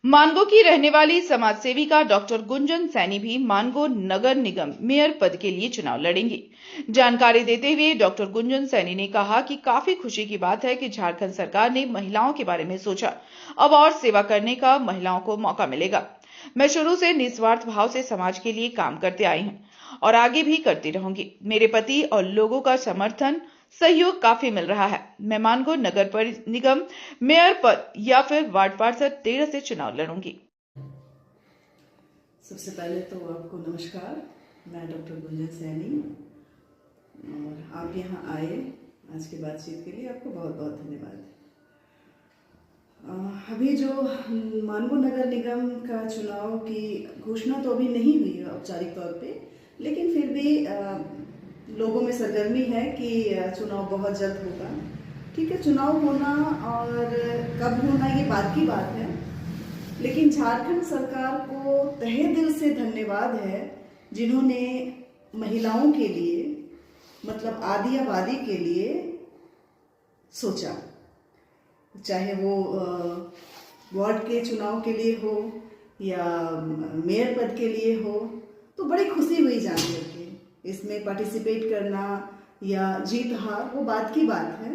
मानगो की रहने वाली समाज सेविका डॉक्टर गुंजन सैनी भी मानगो नगर निगम मेयर पद के लिए चुनाव लड़ेंगी। जानकारी देते हुए डॉक्टर गुंजन सैनी ने कहा कि काफी खुशी की बात है कि झारखंड सरकार ने महिलाओं के बारे में सोचा। अब और सेवा करने का महिलाओं को मौका मिलेगा। मैं शुरू से निस्वार्थ भाव से समाज के लिए काम करते आई हूं और आगे भी करती रहूंगी। मेरे पति और लोगों का समर्थन सहयोग काफी मिल रहा है। मैं मानगो नगर निगम मेयर पद या फिर वार्ड पार्षद 13 से चुनाव लड़ूंगी। सबसे पहले तो आपको नमस्कार। मैं डॉक्टर गुंजन सैनी और आप यहाँ आए आज की बातचीत के लिए आपको बहुत बहुत धन्यवाद। अभी जो मानगो नगर निगम का चुनाव की घोषणा तो अभी नहीं हुई है औपचारिक तौर पे, लेकिन फिर भी लोगों में सरगर्मी है कि चुनाव बहुत जल्द होगा। ठीक है, चुनाव होना और कब होना ये बात की बात है, लेकिन झारखंड सरकार को तहे दिल से धन्यवाद है जिन्होंने महिलाओं के लिए, मतलब आदि आबादी के लिए सोचा। चाहे वो वार्ड के चुनाव के लिए हो या मेयर पद के लिए हो, तो बड़ी खुशी हुई जान करके। इसमें पार्टिसिपेट करना या जीत हार वो बात की बात है,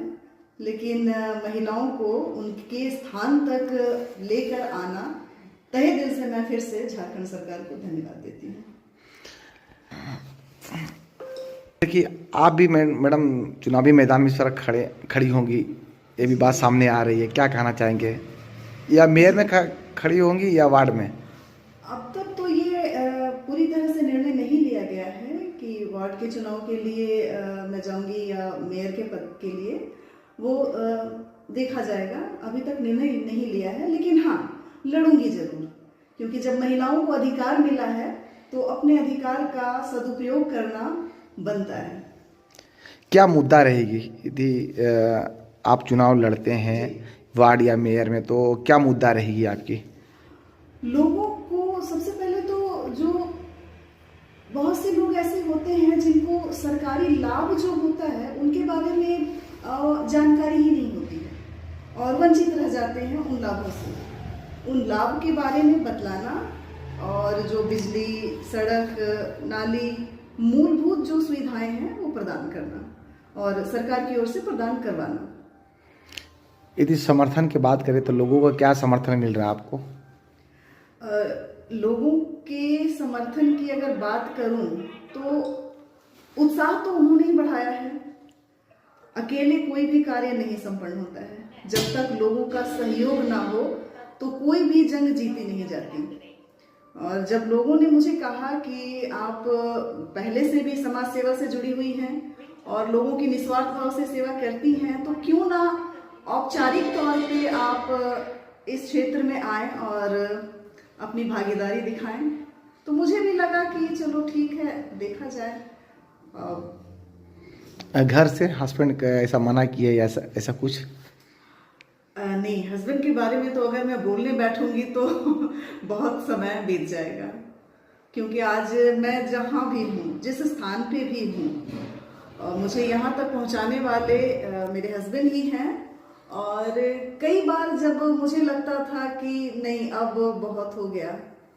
लेकिन महिलाओं को उनके स्थान तक लेकर आना, तहे दिल से मैं फिर से झारखंड सरकार को धन्यवाद देती हूँ। देखिए, आप भी मैडम चुनावी मैदान में इस तरह खड़ी होंगी, ये भी बात सामने आ रही है, क्या कहना चाहेंगे? या मेयर में खड़ी होंगी या वार्ड में? अब तक तो ये पूरी तरह से निर्णय नहीं लिया गया है कि वार्ड के चुनाव के लिए मैं जाऊंगी या मेयर के पद के लिए, वो देखा जाएगा। अभी तक निर्णय नहीं लिया है, लेकिन हाँ, लड़ूंगी जरूर, क्योंकि जब महिलाओं को अधिकार मिला है तो अपने अधिकार का सदुपयोग करना बनता है। क्या मुद्दा रहेगी यदि आप चुनाव लड़ते हैं वार्ड या मेयर में, तो क्या मुद्दा रहेगी आपकी? लोगों को सबसे पहले तो, जो बहुत से लोग ऐसे होते हैं जिनको सरकारी लाभ जो होता है उनके बारे में जानकारी ही नहीं होती है और वंचित रह जाते हैं उन लाभों से। उन लाभ के बारे में बतलाना और जो बिजली, सड़क, नाली, मूलभूत जो सुविधाएं हैं वो प्रदान करना और सरकार की ओर से प्रदान करवाना। यदि समर्थन की बात करें तो लोगों का क्या समर्थन मिल रहा है आपको? लोगों के समर्थन की अगर बात करूं तो उत्साह तो उन्होंने ही बढ़ाया है। अकेले कोई भी कार्य नहीं संपन्न होता है। जब तक लोगों का सहयोग ना हो तो कोई भी जंग जीती नहीं जाती। और जब लोगों ने मुझे कहा कि आप पहले से भी समाज सेवा से जुड़ी हुई हैं और लोगों की निस्वार्थ भाव से सेवा करती हैं, तो क्यों ना औपचारिक तौर पे आप इस क्षेत्र में आए और अपनी भागीदारी दिखाएं, तो मुझे भी लगा कि चलो ठीक है, देखा जाए। घर से हस्बैंड ऐसा मना किया या ऐसा कुछ? नहीं, हस्बैंड के बारे में तो अगर मैं बोलने बैठूंगी तो बहुत समय बीत जाएगा, क्योंकि आज मैं जहाँ भी हूँ, जिस स्थान पे भी हूँ, मुझे यहाँ तक पहुँचाने वाले मेरे हस्बैंड ही हैं। और कई बार जब मुझे लगता था कि नहीं, अब बहुत हो गया,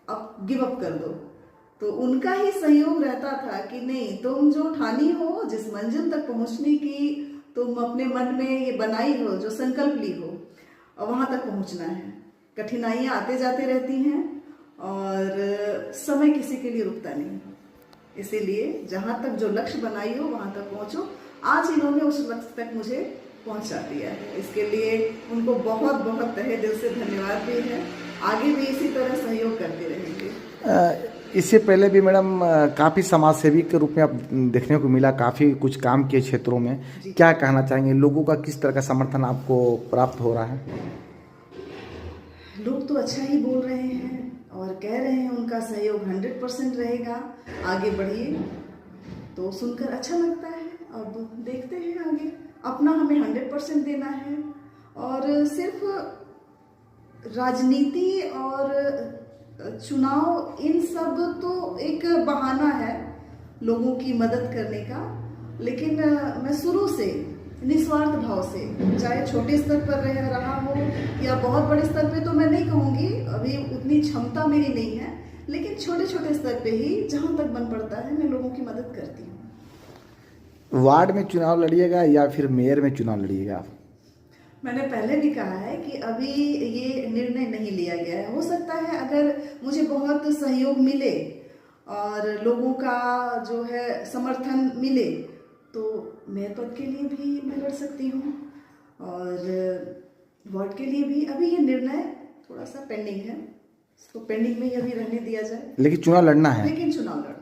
अब गिव अप कर दो, तो उनका ही सहयोग रहता था कि नहीं, तुम जो ठानी हो, जिस मंजिल तक पहुंचने की तुम अपने मन में ये बनाई हो, जो संकल्प ली हो, वहां तक पहुंचना है। कठिनाइयां आते जाते रहती हैं और समय किसी के लिए रुकता नहीं, इसीलिए जहां तक जो लक्ष्य बनाई हो वहां तक पहुंचो। आज इन्होंने उस लक्ष्य तक मुझे पहुंचा दिया है, इसके लिए उनको बहुत बहुत तहे दिल से धन्यवाद भी है। आगे भी इसी तरह सहयोग करते रहेंगे। इससे पहले भी मैडम काफ़ी समाज सेवी के रूप में आप देखने को मिला, काफ़ी कुछ काम किए क्षेत्रों में, क्या कहना चाहेंगे? लोगों का किस तरह का समर्थन आपको प्राप्त हो रहा है? लोग तो अच्छा ही बोल रहे हैं और कह रहे हैं उनका सहयोग 100% रहेगा, आगे बढ़िए, तो सुनकर अच्छा लगता है। अब देखते हैं आगे, अपना हमें 100% देना है। और सिर्फ राजनीति और चुनाव, इन सब तो एक बहाना है लोगों की मदद करने का, लेकिन मैं शुरू से निस्वार्थ भाव से, चाहे छोटे स्तर पर रहा हो या बहुत बड़े स्तर पे, तो मैं नहीं कहूँगी, अभी उतनी क्षमता मेरी नहीं है, लेकिन छोटे छोटे स्तर पे ही जहाँ तक बन पड़ता है मैं लोगों की मदद करती हूँ। वार्ड में चुनाव लड़िएगा या फिर मेयर में चुनाव लड़िएगा आप? मैंने पहले भी कहा है कि अभी ये निर्णय नहीं लिया गया है। हो सकता है अगर मुझे बहुत सहयोग मिले और लोगों का जो है समर्थन मिले तो मेयर पद के लिए भी मैं लड़ सकती हूँ और वार्ड के लिए भी। अभी ये निर्णय थोड़ा सा पेंडिंग है, इसको पेंडिंग में ही अभी रहने दिया जाए, लेकिन चुनाव लड़ना है। लेकिन चुनाव लड़